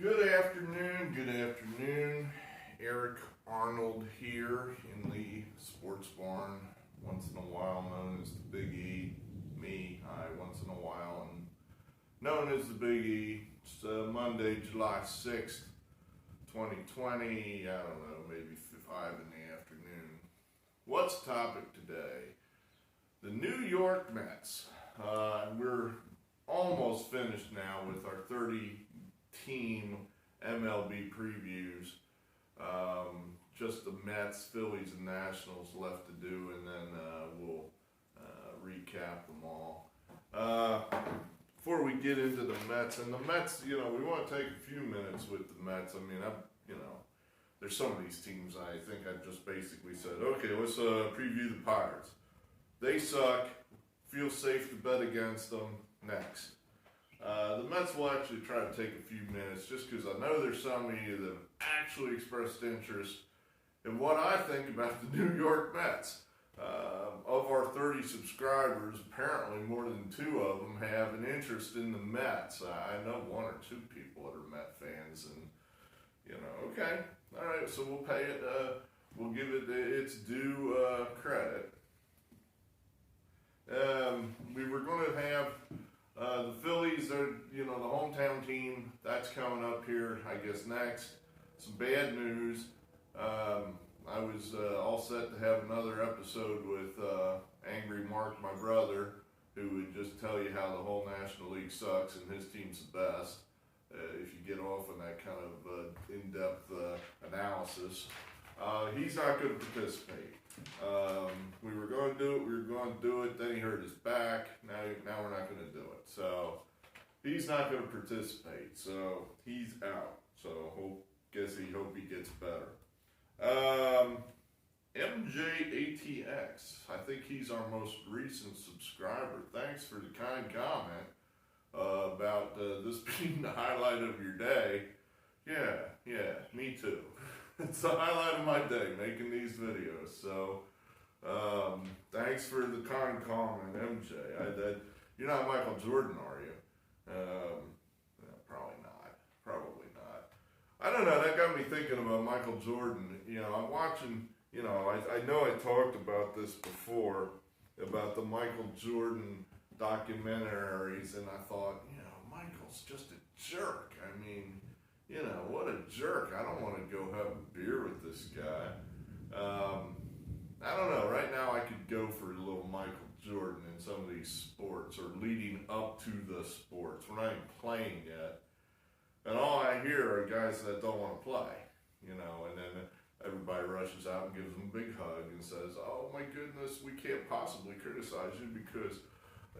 Good afternoon. Eric Arnold here in the sports barn, once in a while known as the Big E. Once in a while, and known as the Big E. It's Monday, July 6th, 2020. I don't know, maybe 5 in the afternoon. What's the topic today? The New York Mets. We're almost finished now with our 30-team MLB previews. Just the Mets, Phillies, and Nationals left to do, and then we'll recap them all. Before we get into the Mets, and the Mets, we want to take a few minutes with the Mets. I mean, there's some of these teams I think I just basically said, okay, let's preview the Pirates. They suck. Feel safe to bet against them. Next. The Mets will actually try to take a few minutes just because I know there's some of you that have actually expressed interest in what I think about the New York Mets. Of our 30 subscribers, apparently more than 2 of them have an interest in the Mets. I know 1 or 2 people that are Met fans, and okay, all right, so we'll pay it. We'll give it its due credit. We were going to have the Phillies, are the hometown team. That's coming up here, I guess, next. Some bad news. I was all set to have another episode with Angry Mark, my brother, who would just tell you how the whole National League sucks and his team's the best. If you get off on that kind of in-depth analysis. He's not going to participate. We were going to do it, then he hurt his back. Now we're not going to do it. So he's not going to participate. So he's out. So hope he gets better. MJATX, I think he's our most recent subscriber. Thanks for the kind comment about this being the highlight of your day. Yeah, me too. It's the highlight of my day, making these videos. So, thanks for the kind comment, MJ. You're not Michael Jordan, are you? Probably not. I don't know, that got me thinking about Michael Jordan. I'm watching, I know I talked about this before, about the Michael Jordan documentaries, and I thought, Michael's just a jerk. I mean, what a jerk. I don't want to go have a beer with this guy. I don't know. Right now I could go for a little Michael Jordan in some of these sports, or leading up to the sports. We're not even playing yet. And all I hear are guys that don't want to play, and then everybody rushes out and gives them a big hug and says, oh my goodness, we can't possibly criticize you because,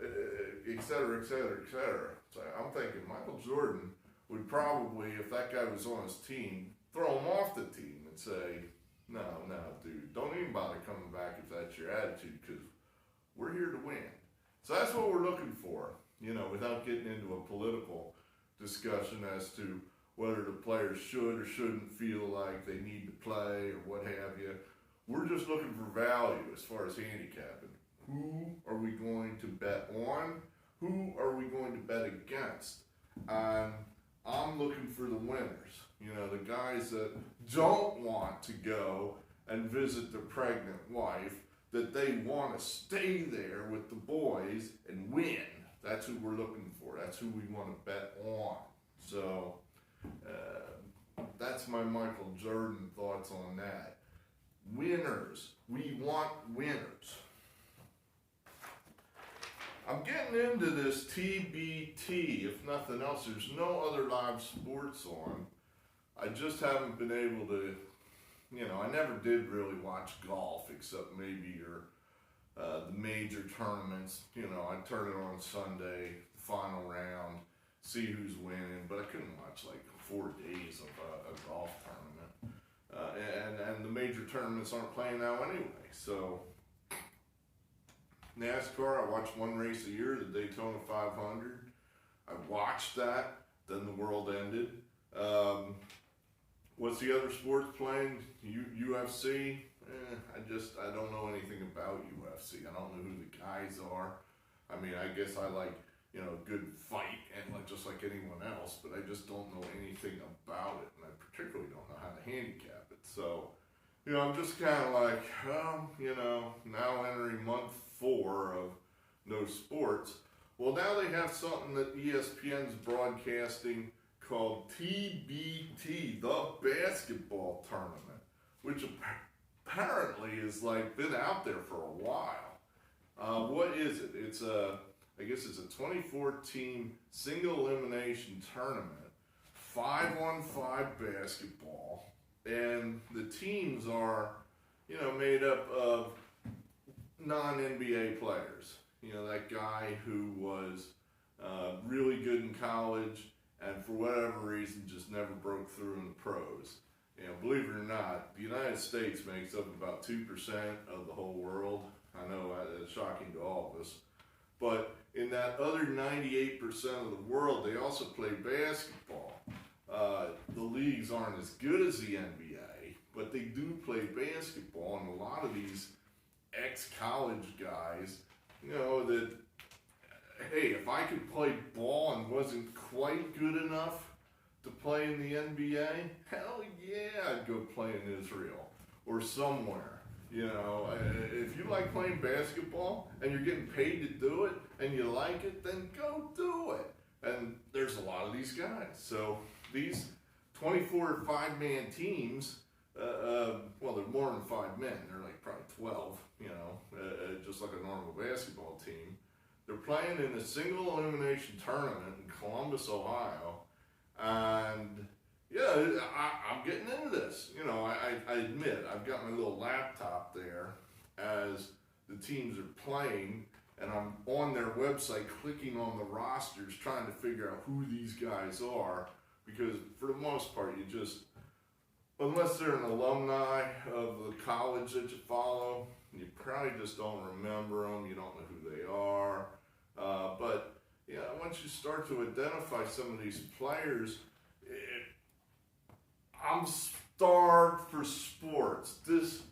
et cetera, et cetera, et cetera. So I'm thinking Michael Jordan would probably, if that guy was on his team, throw him off the team and say, no, dude, don't even bother coming back if that's your attitude, because we're here to win. So that's what we're looking for, without getting into a political discussion as to whether the players should or shouldn't feel like they need to play or what have you. We're just looking for value as far as handicapping. Who are we going to bet on? Who are we going to bet against? I'm looking for the winners, the guys that don't want to go and visit their pregnant wife, that they want to stay there with the boys and win. That's who we're looking for. That's who we want to bet on. So that's my Michael Jordan thoughts on that. Winners. We want winners. I'm getting into this TBT, if nothing else. There's no other live sports on. I just haven't been able to, I never did really watch golf except maybe the major tournaments. I'd turn it on Sunday, the final round, see who's winning, but I couldn't watch like 4 days of a golf tournament. And the major tournaments aren't playing now anyway, so NASCAR, I watch one race a year, the Daytona 500. I watched that, then the world ended. What's the other sports playing? UFC? I don't know anything about UFC. I don't know who the guys are. I mean, I guess I like, good fight and just like anyone else, but I just don't know anything anything about it, and I particularly don't know how to handicap it. So, I'm just kind of like, now entering month 4 of no sports. Well, now they have something that ESPN's broadcasting called TBT, the basketball tournament, which apparently is like been out there for a while. What is it? I guess it's a 24-team single elimination tournament, 5-on-5 basketball, and the teams are, made up of non-NBA players. That guy who was really good in college and for whatever reason just never broke through in the pros. Believe it or not, the United States makes up about 2% of the whole world. I know it's shocking to all of us. But in that other 98% of the world, they also play basketball. The leagues aren't as good as the NBA, but they do play basketball, and a lot of these ex-college guys, that, hey, if I could play ball and wasn't quite good enough to play in the NBA, hell yeah, I'd go play in Israel or somewhere. If you like playing basketball and you're getting paid to do it and you like it, then go do it. And there's a lot of these guys. So these 24 5-man teams, well, they're more than 5 men. They're like probably 12, just like a normal basketball team. They're playing in a single elimination tournament in Columbus, Ohio. And yeah, I'm getting into this. I admit, I've got my little laptop there as the teams are playing, and I'm on their website clicking on the rosters trying to figure out who these guys are, because for the most part, unless they're an alumni of the college that you follow, you probably just don't remember them, you don't know who they are. But once you start to identify some of these players, I'm starved for sports. This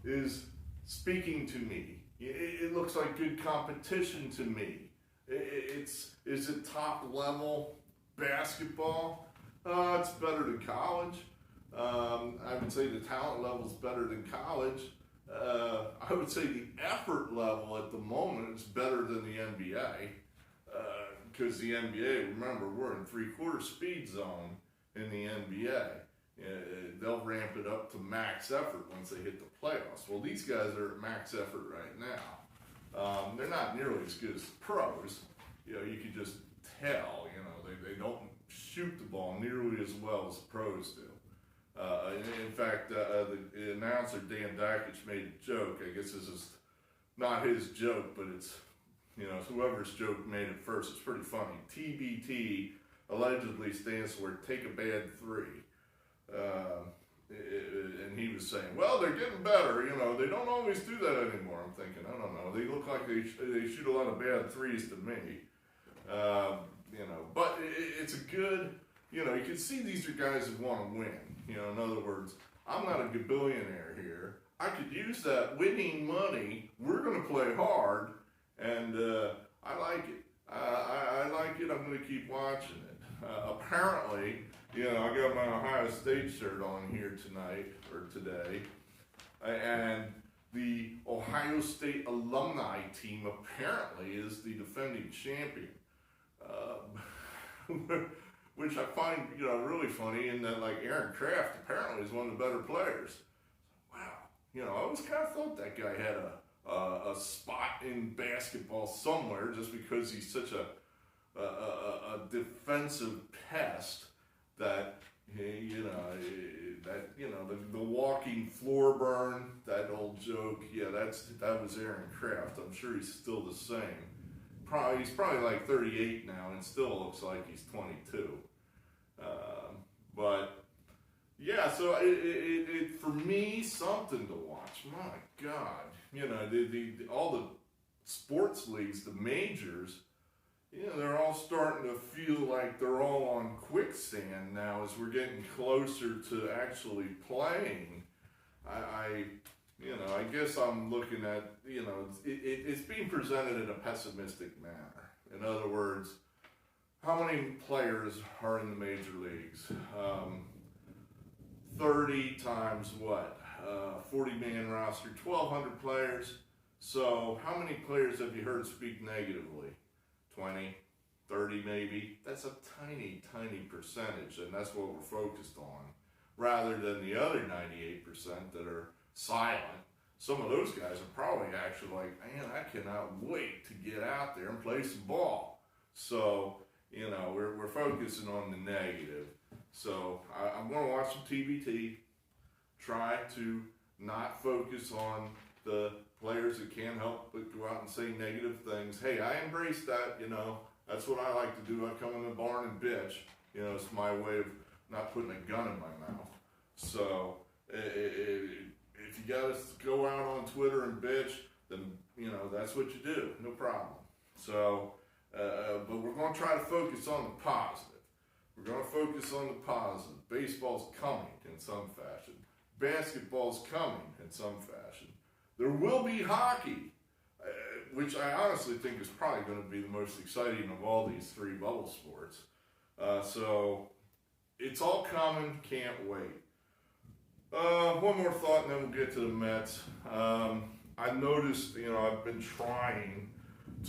is speaking to me. It looks like good competition to me. Is it top level basketball? It's better than college. I would say the talent level is better than college. I would say the effort level at the moment is better than the NBA. Because the NBA, remember, we're in 3/4 speed zone in the NBA. They'll ramp it up to max effort once they hit the playoffs. Well, these guys are at max effort right now. They're not nearly as good as the pros. You could just tell, they don't shoot the ball nearly as well as the pros do. In fact, the announcer, Dan Dakich, made a joke. I guess this is not his joke, but it's, whoever's joke made it first. It's pretty funny. TBT allegedly stands for take a bad 3. And he was saying, well, they're getting better. They don't always do that anymore. I'm thinking, I don't know. They look like they shoot a lot of bad 3s to me. But it's a good, you can see these are guys who want to win. In other words, I'm not a billionaire here. I could use that winning money. We're going to play hard, and I like it. I like it. I'm going to keep watching it. Apparently, I got my Ohio State shirt on here tonight, or today, and the Ohio State alumni team apparently is the defending champion, which I find, really funny, in that, like, Aaron Kraft apparently is one of the better players. Wow, I always kind of thought that guy had a spot in basketball somewhere, just because he's such a defensive pest that, the walking floor burn, that old joke, that was Aaron Kraft. I'm sure he's still the same. He's probably like 38 now and still looks like he's 22. But yeah, so it for me, something to watch. My God, all the sports leagues, the majors, they're all starting to feel like they're all on quicksand now as we're getting closer to actually playing. I guess I'm looking at, it's being presented in a pessimistic manner. In other words, how many players are in the major leagues? 30 times what? 40-man roster, 1,200 players. So how many players have you heard speak negatively? 20, 30 maybe? That's a tiny, tiny percentage, and that's what we're focused on, rather than the other 98% that are silent. Some of those guys are probably actually like, man, I cannot wait to get out there and play some ball. So, you know, we're focusing on the negative. So I'm going to watch some TBT, try to not focus on the players that can't help but go out and say negative things. Hey, I embrace that, you know. That's what I like to do. I come in the barn and bitch. You know, it's my way of not putting a gun in my mouth. So if you got to go out on Twitter and bitch, then, you know, that's what you do. No problem. So, but we're going to try to focus on the positive. We're going to focus on the positive. Baseball's coming in some fashion. Basketball's coming in some fashion. There will be hockey, which I honestly think is probably going to be the most exciting of all these three bubble sports. So it's all coming, can't wait. One more thought and then we'll get to the Mets. I noticed, you know, I've been trying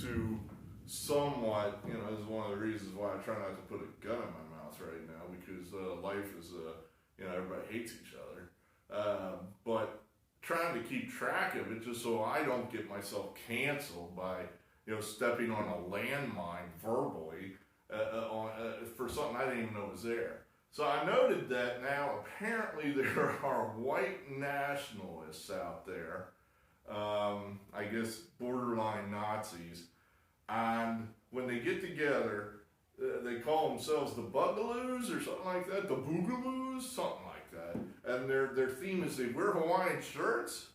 to somewhat, you know, this is one of the reasons why I try not to put a gun in my mouth right now, because life is, you know, everybody hates each other. But trying to keep track of it just so I don't get myself canceled by, you know, stepping on a landmine verbally for something I didn't even know was there. So I noted that now apparently there are white nationalists out there, I guess borderline Nazis, and when they get together, they call themselves the Bugaloos or something like that, the Boogaloos, something like that. And their theme is they wear Hawaiian shirts.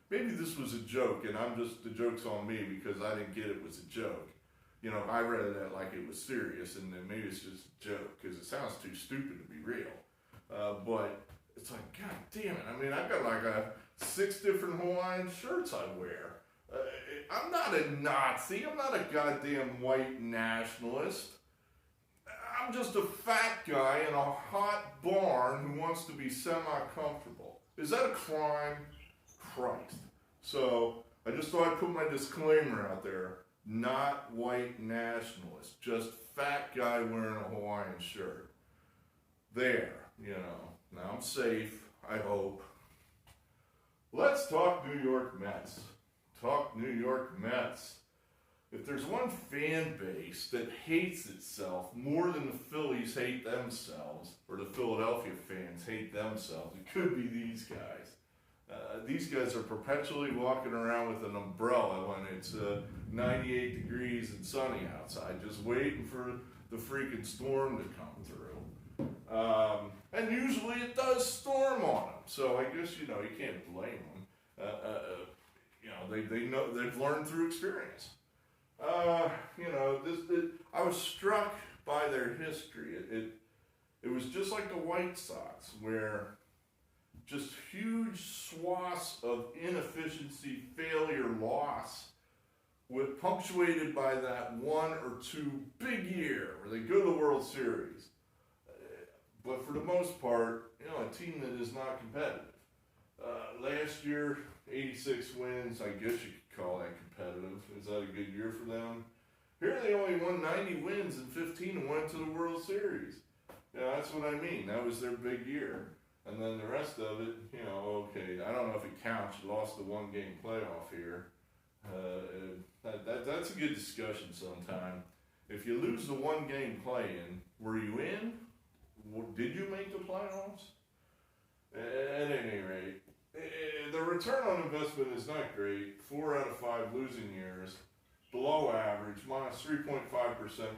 Maybe this was a joke, and the joke's on me because I didn't get it was a joke. You know, I read that like it was serious, and then maybe it's just a joke because it sounds too stupid to be real. But it's like, God damn it. I mean, I've got like 6 different Hawaiian shirts I wear. I'm not a Nazi. I'm not a goddamn white nationalist. I'm just a fat guy in a hot barn who wants to be semi-comfortable. Is that a crime? Christ. So I just thought I'd put my disclaimer out there. Not white nationalist. Just fat guy wearing a Hawaiian shirt. There, you know. Now I'm safe, I hope. Let's talk New York Mets. Talk New York Mets. If there's one fan base that hates itself more than the Phillies hate themselves, or the Philadelphia fans hate themselves, it could be these guys. These guys are perpetually walking around with an umbrella when it's 98 degrees and sunny outside, just waiting for the freaking storm to come through. And usually it does storm on them, so I guess, you know, you can't blame them. You know, they know, they've learned through experience. You know, I was struck by their history. It was just like the White Sox, where just huge swaths of inefficiency, failure, loss, with punctuated by that 1 or 2 big year where they go to the World Series. But for the most part, you know, a team that is not competitive. Last year, 86 wins, I guess you could call that competitive. Is that a good year for them? Here they only won 90 wins in 15 and went to the World Series. Yeah, that's what I mean. That was their big year. And then the rest of it, you know, okay, I don't know if it counts. You lost the 1-game playoff here. That's a good discussion sometime. If you lose the 1-game play-in, were you in? Did you make the playoffs? At any rate, the return on investment is not great. 4 out of 5 losing years, below average, minus 3.5%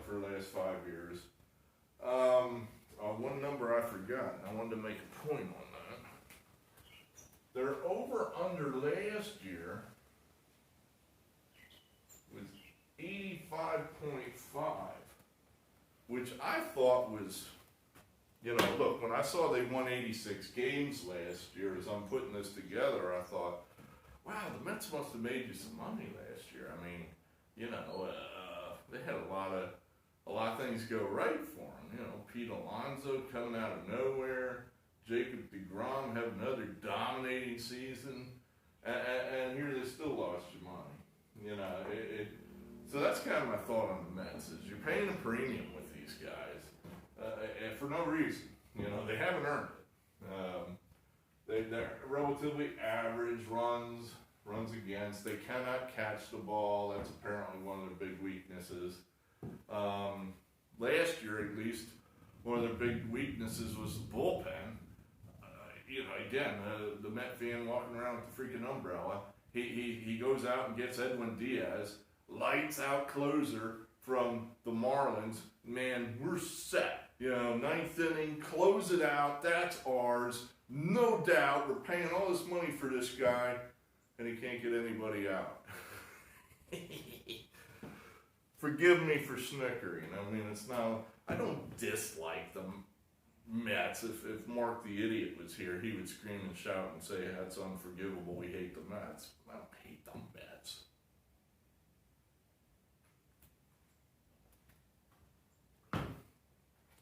for the last 5 years. One number I forgot, I wanted to make a point on that. Their over-under last year was 85.5, which I thought was, you know, look, when I saw they won 86 games last year, as I'm putting this together, I thought, wow, the Mets must have made you some money last year. I mean, you know, they had a lot of things go right for him. You know, Pete Alonso coming out of nowhere, Jacob deGrom have another dominating season, and here they still lost your money. You know, so that's kind of my thought on the Mets, is you're paying a premium with these guys, and for no reason. You know, they haven't earned it. They're relatively average runs against. They cannot catch the ball. That's apparently one of their big weaknesses. Last year, at least, one of their big weaknesses was the bullpen. You know, again, the Met fan walking around with the freaking umbrella. He goes out and gets Edwin Diaz, lights out closer from the Marlins. Man, we're set. You know, ninth inning, close it out. That's ours. No doubt. We're paying all this money for this guy, and he can't get anybody out. Forgive me for snickering. I mean, it's not. I don't dislike them. Mets. If Mark the Idiot was here, he would scream and shout and say, "That's unforgivable. We hate the Mets." I don't hate the Mets.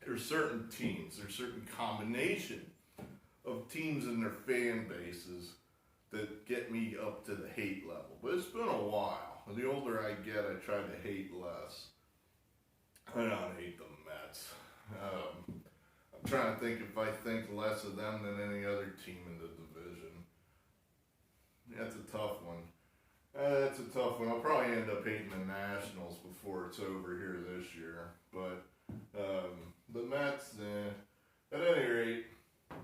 There's certain teams, there's certain combination of teams and their fan bases that get me up to the hate level. But it's been a while. The older I get, I try to hate less. I don't hate the Mets. I'm trying to think if I think less of them than any other team in the division. That's a tough one. That's a tough one. I'll probably end up hating the Nationals before it's over here this year. But the Mets, at any rate,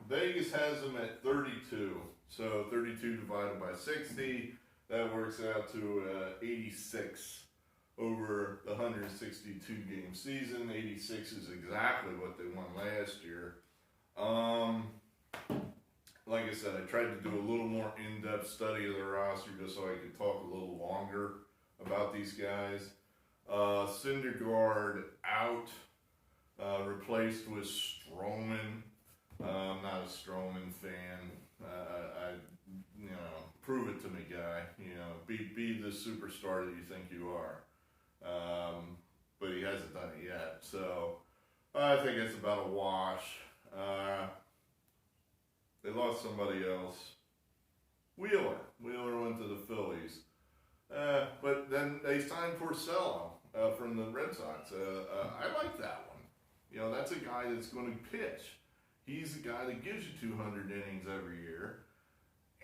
Vegas has them at 32. So 32 divided by 60, that works out to 86 over the 162 game season. 86 is exactly what they won last year. Like I said, I tried to do a little more in-depth study of the roster just so I could talk a little longer about these guys. Syndergaard out, replaced with Stroman. I'm not a Stroman fan. You know, prove it to me, guy. You know, be the superstar that you think you are. But he hasn't done it yet. So I think it's about a wash. They lost somebody else. Wheeler went to the Phillies. But then they signed Porcello from the Red Sox. I like that one. You know, that's a guy that's going to pitch. He's a guy that gives you 200 innings every year.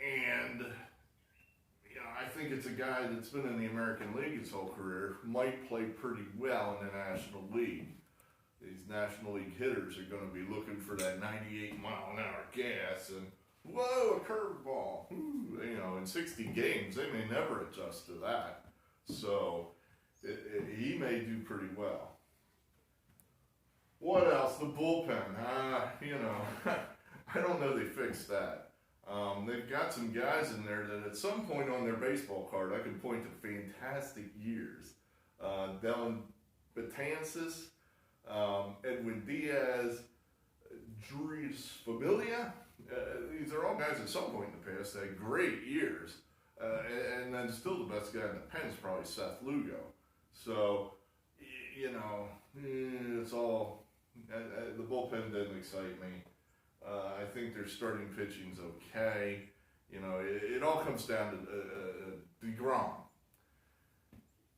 And, you know, I think it's a guy that's been in the American League his whole career, might play pretty well in the National League. These National League hitters are going to be looking for that 98-mile-an-hour gas and, whoa, a curveball. You know, in 60 games, they may never adjust to that. So he may do pretty well. What else? The bullpen. You know, I don't know they fixed that. They've got some guys in there that at some point on their baseball card, I can point to fantastic years. Dylan Betances, Edwin Diaz, Juris Familia. These are all guys at some point in the past that had great years. And then still the best guy in the pen is probably Seth Lugo. So, you know, it's all, the bullpen didn't excite me. I think their starting pitching's okay. You know, it all comes down to deGrom.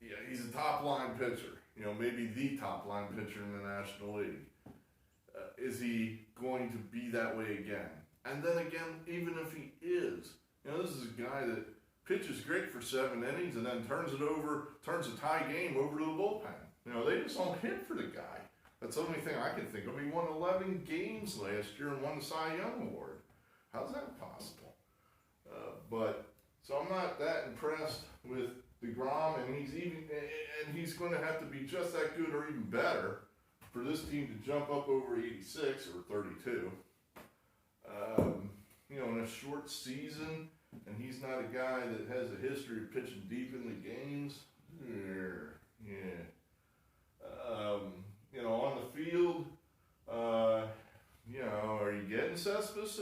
Yeah, he's a top-line pitcher. You know, maybe the top-line pitcher in the National League. Is he going to be that way again? And then again, even if he is, you know, this is a guy that pitches great for 7 innings and then turns a tie game over to the bullpen. You know, they just don't hit for the guy. That's the only thing I can think of. He won 11 games last year and won the Cy Young Award. How's that possible? So I'm not that impressed with deGrom, and he's going to have to be just that good or even better for this team to jump up over 86 or 32. You know, in a short season, and he's not a guy that has a history of pitching deep in the games. Yeah. You know, on the field, you know, are you getting Cespedes?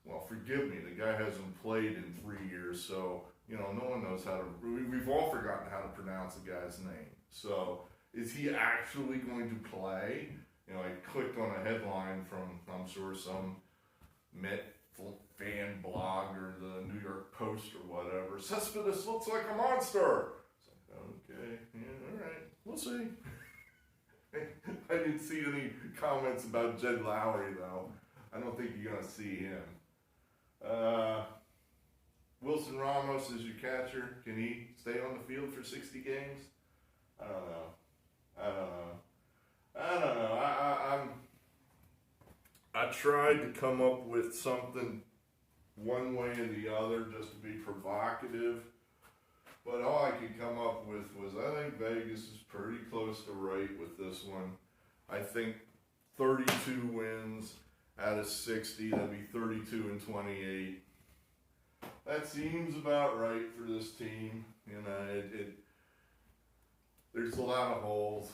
Well, forgive me, the guy hasn't played in 3 years, so You know, no one knows how to, we've all forgotten how to pronounce the guy's name. So is he actually going to play? You know, I clicked on a headline from, I'm sure, some Met fan blog or the New York Post or whatever. Cespedes looks like a monster. It's like, okay, yeah, all right, we'll see. I didn't see any comments about Jed Lowry, though. I don't think you're going to see him. Wilson Ramos is your catcher. Can he stay on the field for 60 games? I don't know. I tried to come up with something one way or the other just to be provocative, but all I could come up with was I think Vegas is pretty close to right with this one. I think 32 wins out of 60, that'd be 32-28. That seems about right for this team. You know, there's a lot of holes.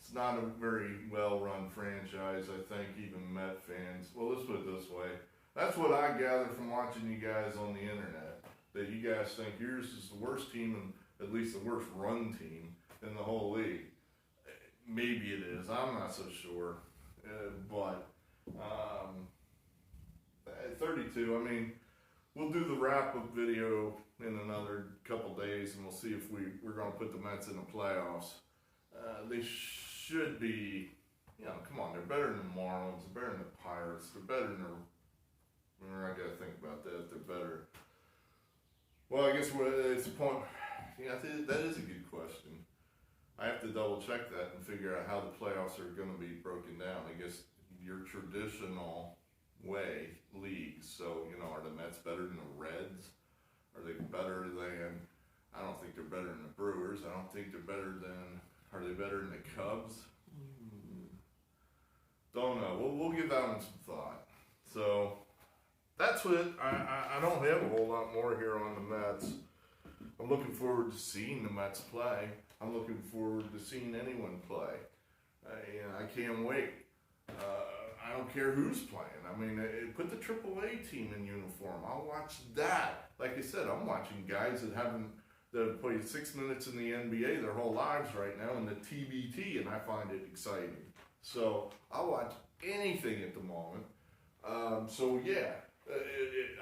It's not a very well-run franchise, I think, even Met fans. Well, let's put it this way. That's what I gather from watching you guys on the internet, that you guys think yours is the worst team, and at least the worst run team in the whole league. Maybe it is. I'm not so sure. But 32, I mean, we'll do the wrap-up video in another couple days, and we'll see if we're going to put the Mets in the playoffs. They should be, you know, come on, they're better than the Marlins, they're better than the Pirates, they're better than I got to think about that, they're better. Well, I guess it's a point, yeah, that is a good question. I have to double check that and figure out how the playoffs are going to be broken down. I guess your traditional way leagues, so, you know, are the Mets better than the Reds? Are they better than, I don't think they're better than the Brewers, I don't think they're better than, are they better than the Cubs? Don't know. We'll give that one some thought. So that's what I don't have a whole lot more here on the Mets. I'm looking forward to seeing the Mets play. I'm looking forward to seeing anyone play. I can't wait. I don't care who's playing. I mean, put the AAA team in uniform. I'll watch that. Like I said, I'm watching guys that have played 6 minutes in the NBA their whole lives right now in the TBT, and I find it exciting. So I'll watch anything at the moment. So yeah,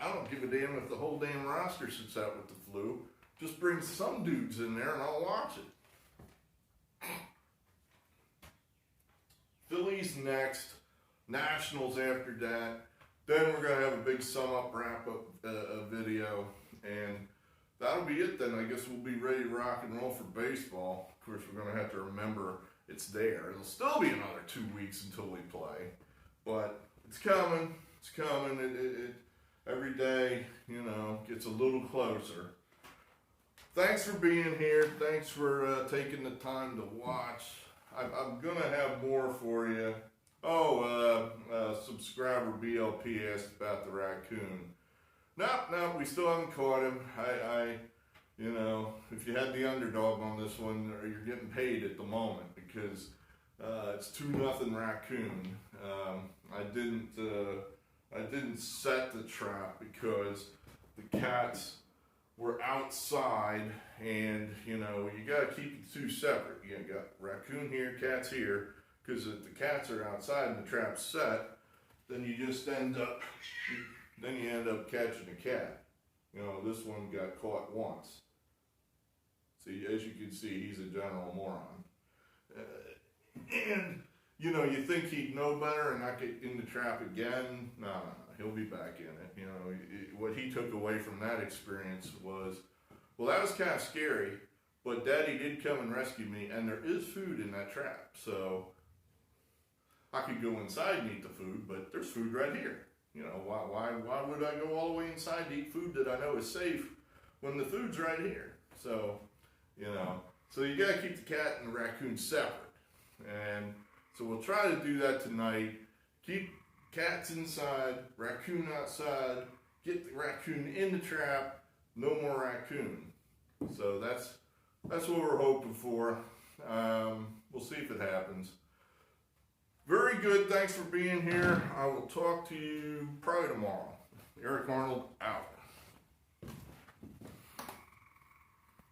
I don't give a damn if the whole damn roster sits out with the flu. Just bring some dudes in there and I'll watch it. Phillies next, Nationals after that. Then we're going to have a big sum-up, wrap-up video, and that'll be it then. I guess we'll be ready to rock and roll for baseball. Of course, we're going to have to remember it's there. It'll still be another 2 weeks until we play, but it's coming. It's coming. It every day, you know, gets a little closer. Thanks for being here. Thanks for taking the time to watch. I'm going to have more for you. Subscriber BLP asked about the Raccoon. No, we still haven't caught him. You know, if you had the underdog on this one, you're getting paid at the moment because it's 2-0 Raccoon. I didn't set the trap because the cats were outside, and you know you got to keep the two separate. You got Raccoon here, cats here, because if the cats are outside and the trap's set, then you just end up catching a cat. You know, this one got caught once. See, as you can see, he's a general moron. And, you know, you think he'd know better and not get in the trap again. No, he'll be back in it. You know, what he took away from that experience was, well, that was kind of scary, but Daddy did come and rescue me, and there is food in that trap. So I could go inside and eat the food, but there's food right here. You know, why would I go all the way inside to eat food that I know is safe when the food's right here? So, you know, so you got to keep the cat and the raccoon separate. And so we'll try to do that tonight. Keep cats inside, raccoon outside, get the raccoon in the trap, no more raccoon. So that's what we're hoping for. We'll see if it happens. Very good. Thanks for being here. I will talk to you probably tomorrow. Eric Arnold, out.